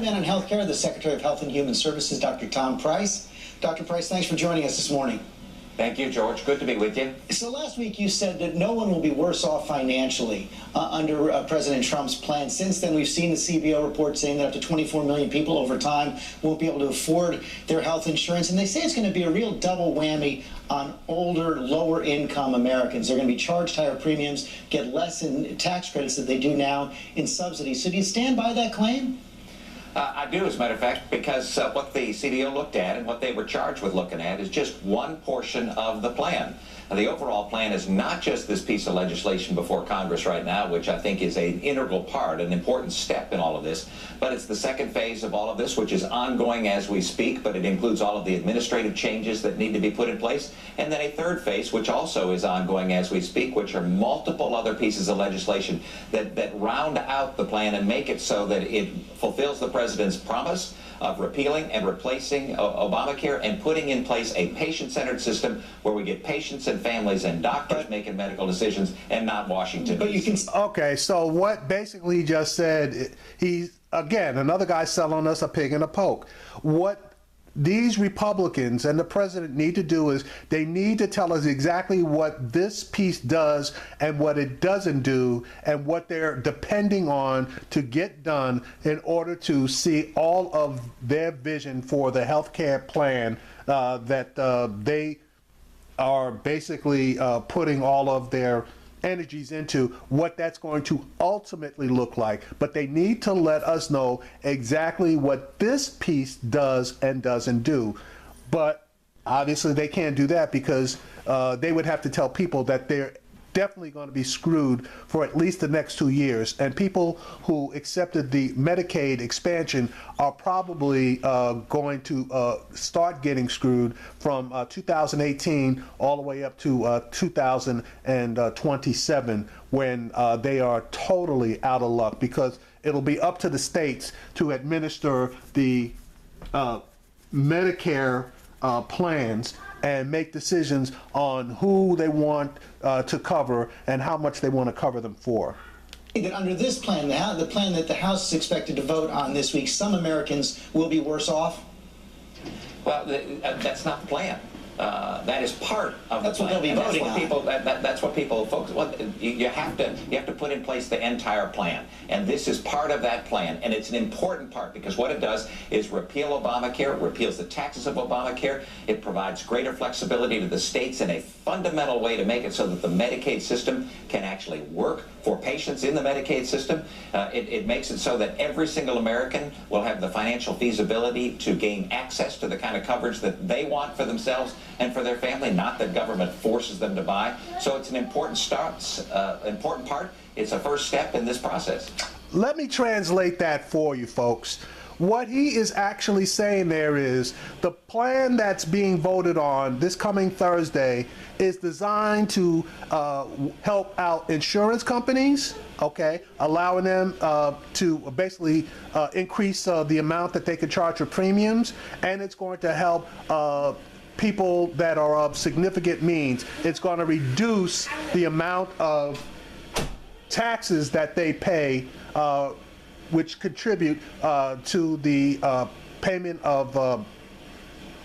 Man on Healthcare, the Secretary of Health and Human Services, Dr. Tom Price. Dr. Price, thanks for joining us this morning. Thank you, George. Good to be with you. So last week you said that no one will be worse off financially under President Trump's plan. Since then, we've seen the CBO report saying that up to 24 million people over time won't be able to afford their health insurance. And they say it's going to be a real double whammy on older, lower income Americans. They're going to be charged higher premiums, get less in tax credits than they do now in subsidies. So do you stand by that claim? I do, as a matter of fact, because what the CBO looked at and what they were charged with looking at is just one portion of the plan. The overall plan is not just this piece of legislation before Congress right now, which I think is an integral part, an important step in all of this, but it's the second phase of all of this, which is ongoing as we speak, but it includes all of the administrative changes that need to be put in place, and then a third phase, which also is ongoing as we speak, which are multiple other pieces of legislation that round out the plan and make it so that it fulfills the president's promise of repealing and replacing Obamacare and putting in place a patient-centered system where we get patients and families and doctors making medical decisions and not Washington. But you can. Okay, so what basically he just said, he's, again, another guy selling us a pig in a poke. What these Republicans and the president need to do is they need to tell us exactly what this piece does and what it doesn't do and what they're depending on to get done in order to see all of their vision for the health care plan that they are basically putting all of their energies into, what that's going to ultimately look like. But they need to let us know exactly what this piece does and doesn't do. But obviously they can't do that because they would have to tell people that they're definitely going to be screwed for at least the next 2 years. And people who accepted the Medicaid expansion are probably going to start getting screwed from 2018 all the way up to 2027 when they are totally out of luck, because it'll be up to the states to administer the Medicare plans and make decisions on who they want to cover and how much they want to cover them for. That under this plan, the plan that the House is expected to vote on this week, some Americans will be worse off? Well, that's not the plan. That is part of the plan. That's what they'll be voting on. That's what people focus on. You have to put in place the entire plan, and this is part of that plan, and it's an important part because what it does is repeal Obamacare, it repeals the taxes of Obamacare, it provides greater flexibility to the states in a fundamental way to make it so that the Medicaid system can actually work for patients in the Medicaid system. It makes it so that every single American will have the financial feasibility to gain access to the kind of coverage that they want for themselves and for their family, not that government forces them to buy. So it's an important important part. It's a first step in this process. Let me translate that for you folks. What he is actually saying there is the plan that's being voted on this coming Thursday is designed to help out insurance companies, okay, allowing them to basically increase the amount that they can charge for premiums, and it's going to help people that are of significant means. It's going to reduce the amount of taxes that they pay, which contribute to the payment of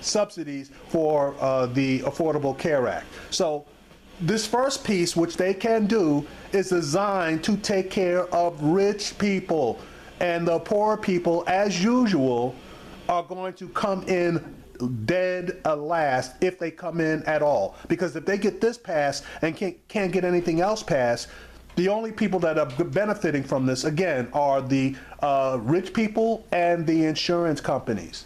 subsidies for the Affordable Care Act. So this first piece, which they can do, is designed to take care of rich people, and the poor people, as usual, are going to come in dead last if they come in at all. Because if they get this passed and can't get anything else passed, the only people that are benefiting from this, again, are the rich people and the insurance companies.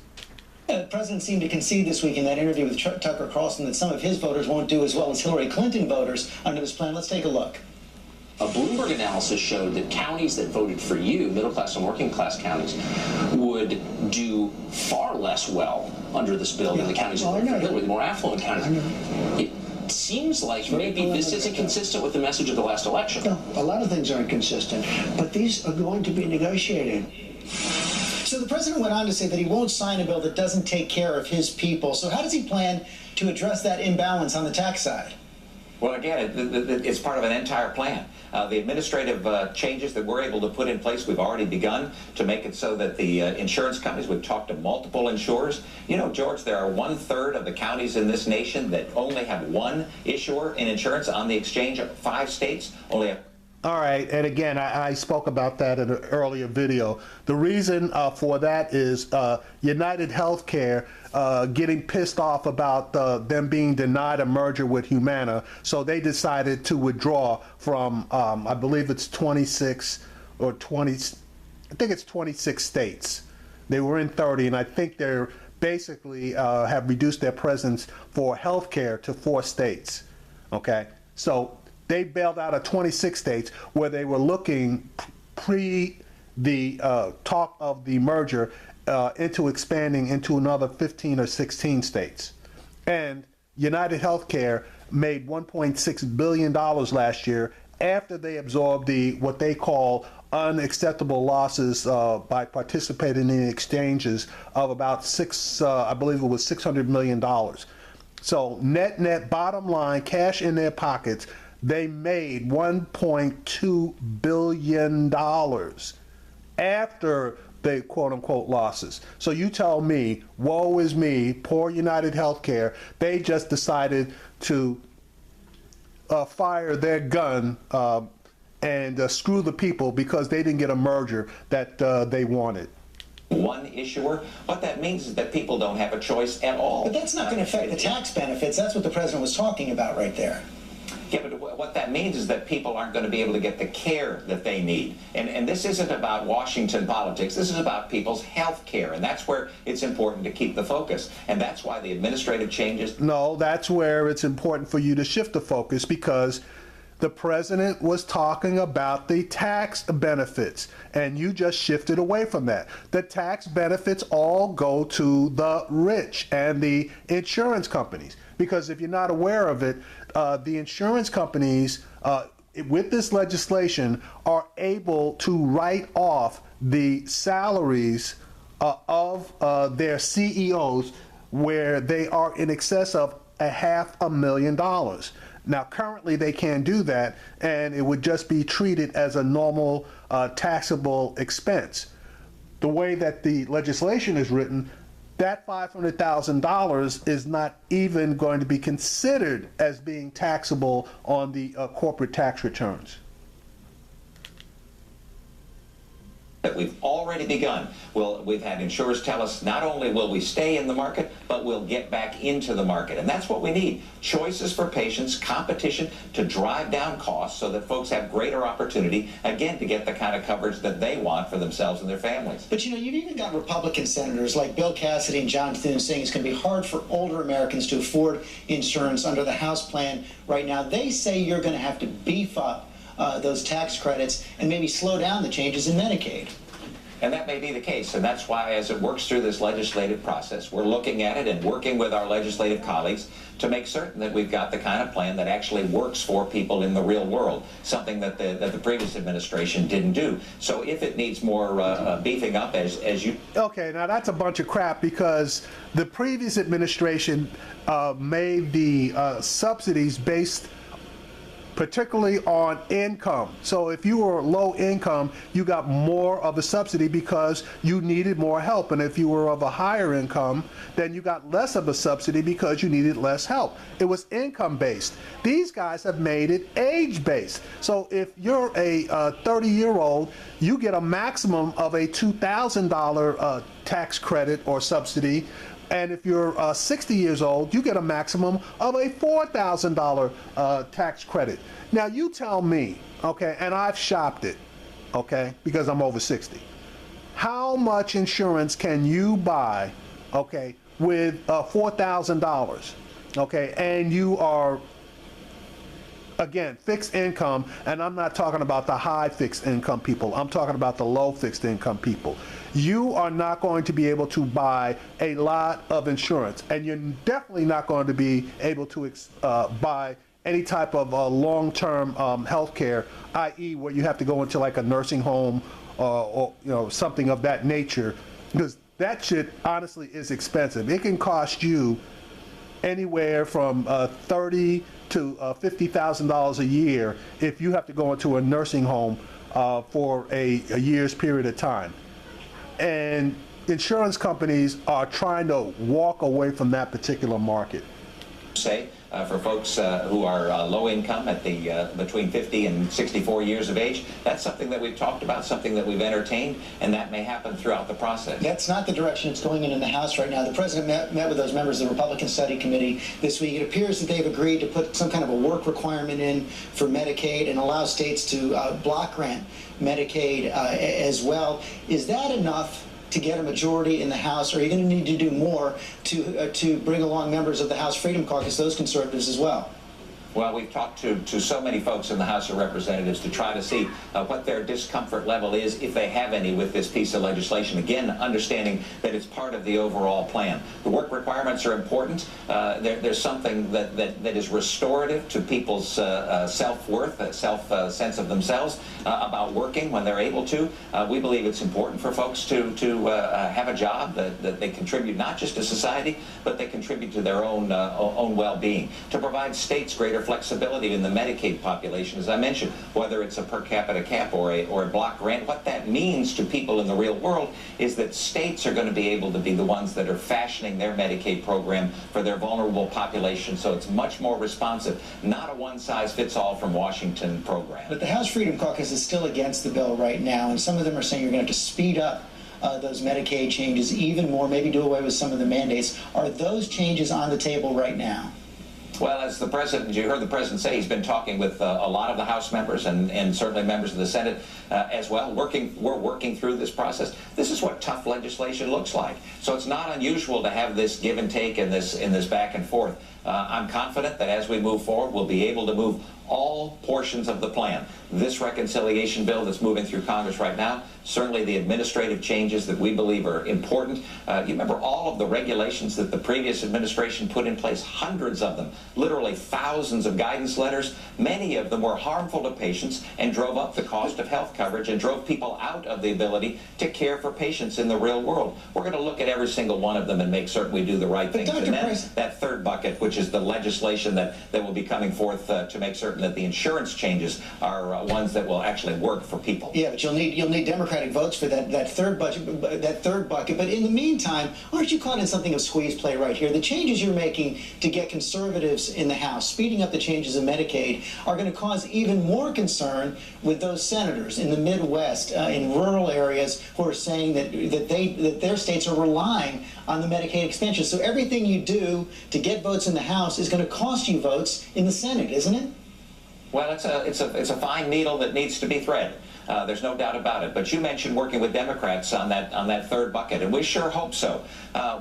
The president seemed to concede this week in that interview with Tucker Carlson that some of his voters won't do as well as Hillary Clinton voters under this plan. Let's take a look. A Bloomberg analysis showed that counties that voted for you, middle class and working class counties, would do far less well under this bill than the counties that voted for Hillary, the more affluent counties. It seems like maybe this isn't consistent with the message of the last election. No, a lot of things aren't consistent, but these are going to be negotiated. So the president went on to say that he won't sign a bill that doesn't take care of his people. So how does he plan to address that imbalance on the tax side? Well, again, it's part of an entire plan. The administrative changes that we're able to put in place, we've already begun to make it so that the insurance companies, we've talked to multiple insurers. You know, George, there are 1/3 of the counties in this nation that only have one issuer in insurance on the exchange. 5 states only have. All right, and again, I spoke about that in an earlier video. The reason for that is United Healthcare getting pissed off about them being denied a merger with Humana, so they decided to withdraw from, I believe it's 26 or 20, I think it's 26 states. They were in 30, and I think they're basically have reduced their presence for healthcare to 4 states, okay? So they bailed out of 26 states where they were looking pre the talk of the merger into expanding into another 15 or 16 states. And United Healthcare made $1.6 billion last year after they absorbed what they call unacceptable losses by participating in exchanges of about I believe it was $600 million. So net bottom line, cash in their pockets, they made $1.2 billion after the quote-unquote losses. So you tell me, woe is me, poor United Healthcare, they just decided to fire their gun and screw the people because they didn't get a merger that they wanted. One issuer. What that means is that people don't have a choice at all. But that's not going to affect the tax benefits. That's what the president was talking about right there. Yeah, but what that means is that people aren't going to be able to get the care that they need. And this isn't about Washington politics. This is about people's health care. And that's where it's important to keep the focus. And that's why the administrative changes. No, that's where it's important for you to shift the focus, because the president was talking about the tax benefits, and you just shifted away from that. The tax benefits all go to the rich and the insurance companies, because if you're not aware of it, the insurance companies, with this legislation, are able to write off the salaries of their CEOs where they are in excess of $500,000. Now, currently they can't do that, and it would just be treated as a normal taxable expense. The way that the legislation is written, that $500,000 is not even going to be considered as being taxable on the corporate tax returns. That we've already begun. We've had insurers tell us not only will we stay in the market, but we'll get back into the market. And that's what we need. Choices for patients, competition to drive down costs so that folks have greater opportunity, again, to get the kind of coverage that they want for themselves and their families. But you know, you've even got Republican senators like Bill Cassidy and John Thune saying it's going to be hard for older Americans to afford insurance under the House plan right now. They say you're going to have to beef up those tax credits and maybe slow down the changes in Medicaid. And that may be the case, and that's why, as it works through this legislative process, we're looking at it and working with our legislative colleagues to make certain that we've got the kind of plan that actually works for people in the real world, something that the previous administration didn't do. So if it needs more beefing up, as you... Okay, now that's a bunch of crap, because the previous administration made the subsidies based particularly on income. So if you were low income, you got more of a subsidy because you needed more help. And if you were of a higher income, then you got less of a subsidy because you needed less help. It was income based. These guys have made it age based. So if you're a 30-year-old, you get a maximum of a $2,000 tax credit or subsidy. And if you're 60 years old, you get a maximum of a $4,000 tax credit. Now you tell me, okay, and I've shopped it, okay, because I'm over 60. How much insurance can you buy, okay, with $4,000, okay, and you are, again, fixed income, and I'm not talking about the high fixed income people. I'm talking about the low fixed income people. You are not going to be able to buy a lot of insurance, and you're definitely not going to be able to buy any type of long-term health care, i.e. where you have to go into like a nursing home or you know, something of that nature, because that shit honestly is expensive. It can cost you anywhere from $30,000 to $50,000 a year if you have to go into a nursing home for a year's period of time. And insurance companies are trying to walk away from that particular market. Say for folks who are low income at the between 50 and 64 years of age, that's something that we've talked about, something that we've entertained, and that may happen throughout the process. That's not the direction it's going in the House right now. The president met with those members of the Republican Study Committee this week. It appears that they've agreed to put some kind of a work requirement in for Medicaid and allow states to block grant Medicaid as well. Is that enough to get a majority in the House, or are you going to need to do more to bring along members of the House Freedom Caucus, those conservatives as well? Well, we've talked to so many folks in the House of Representatives to try to see what their discomfort level is, if they have any, with this piece of legislation. Again, understanding that it's part of the overall plan. The work requirements are important. There's something that is restorative to people's self-worth, sense of themselves about working when they're able to. We believe it's important for folks to have a job that they contribute not just to society, but they contribute to their own well-being. To provide states greater flexibility in the Medicaid population, as I mentioned, whether it's a per capita cap or a block grant. What that means to people in the real world is that states are going to be able to be the ones that are fashioning their Medicaid program for their vulnerable population, so it's much more responsive, not a one-size-fits-all from Washington program. But the House Freedom Caucus is still against the bill right now, and some of them are saying you're going to have to speed up those Medicaid changes even more, maybe do away with some of the mandates. Are those changes on the table right now? Well, as the president, you heard the president say, he's been talking with a lot of the House members and certainly members of the Senate as well. We're working through this process. This is what tough legislation looks like. So it's not unusual to have this give and take in this back and forth. I'm confident that as we move forward, we'll be able to move all portions of the plan. This reconciliation bill that's moving through Congress right now, certainly the administrative changes that we believe are important. You remember all of the regulations that the previous administration put in place, hundreds of them, literally thousands of guidance letters. Many of them were harmful to patients and drove up the cost of health coverage and drove people out of the ability to care for patients in the real world. We're going to look at every single one of them and make certain we do the right things. And then that third bucket, which is the legislation that will be coming forth to make certain that the insurance changes are ones that will actually work for people. Yeah, but you'll need Democratic votes for that third bucket. But in the meantime, aren't you caught in something of squeeze play right here? The changes you're making to get conservatives in the House, speeding up the changes in Medicaid, are going to cause even more concern with those senators in the Midwest, in rural areas, who are saying that their states are relying on the Medicaid expansion. So everything you do to get votes in the House is going to cost you votes in the Senate, isn't it? Well, it's a fine needle that needs to be threaded. There's no doubt about it. But you mentioned working with Democrats on that third bucket, and we sure hope so.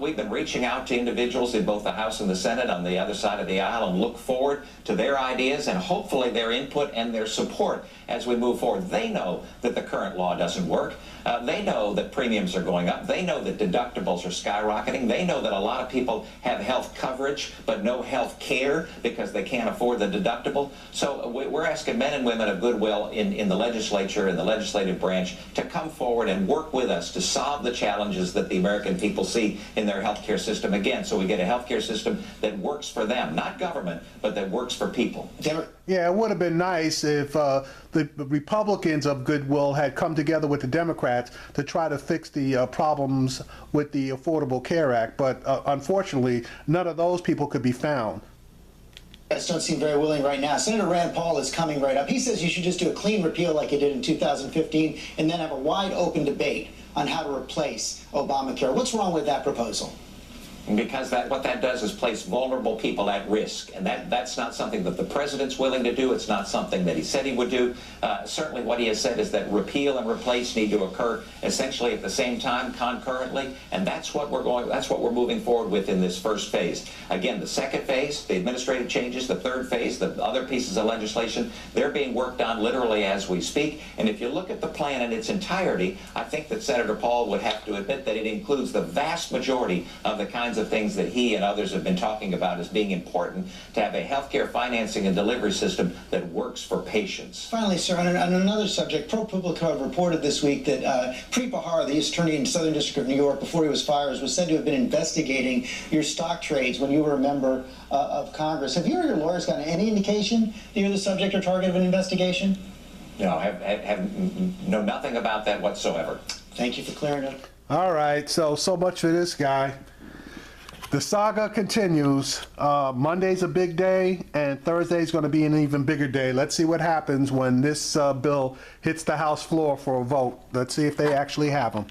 We've been reaching out to individuals in both the House and the Senate on the other side of the aisle and look forward to their ideas and hopefully their input and their support as we move forward. They know that the current law doesn't work. They know that premiums are going up. They know that deductibles are skyrocketing. They know that a lot of people have health coverage but no health care because they can't afford the deductible. So we're asking men and women of goodwill in the legislature and the legislative branch to come forward and work with us to solve the challenges that the American people see in their health care system. Again, so we get a health care system that works for them, not government, but that works for people. Yeah, it would have been nice if the Republicans of goodwill had come together with the Democrats to try to fix the problems with the Affordable Care Act, but unfortunately, none of those people could be found. Guys don't seem very willing right now. Senator Rand Paul is coming right up. He says you should just do a clean repeal like you did in 2015 and then have a wide open debate on how to replace Obamacare. What's wrong with that proposal? Because what that does is place vulnerable people at risk, and that's not something that the president's willing to do. It's not something that he said he would do. Certainly what he has said is that repeal and replace need to occur essentially at the same time, concurrently, and that's what we're moving forward with in this first phase. Again, the second phase, the administrative changes, the third phase, the other pieces of legislation, they're being worked on literally as we speak. And if you look at the plan in its entirety, I think that Senator Paul would have to admit that it includes the vast majority of the kinds kinds of things that he and others have been talking about as being important to have a healthcare financing and delivery system that works for patients. Finally, sir, on another subject, ProPublica reported this week that Preet Bharara, the U.S. Attorney in the Southern District of New York, before he was fired, was said to have been investigating your stock trades when you were a member of Congress. Have you or your lawyers gotten any indication that you're the subject or target of an investigation? No, know nothing about that whatsoever. Thank you for clearing it up. All right, so much for this guy. The saga continues. Monday's a big day, and Thursday's going to be an even bigger day. Let's see what happens when this bill hits the House floor for a vote. Let's see if they actually have them.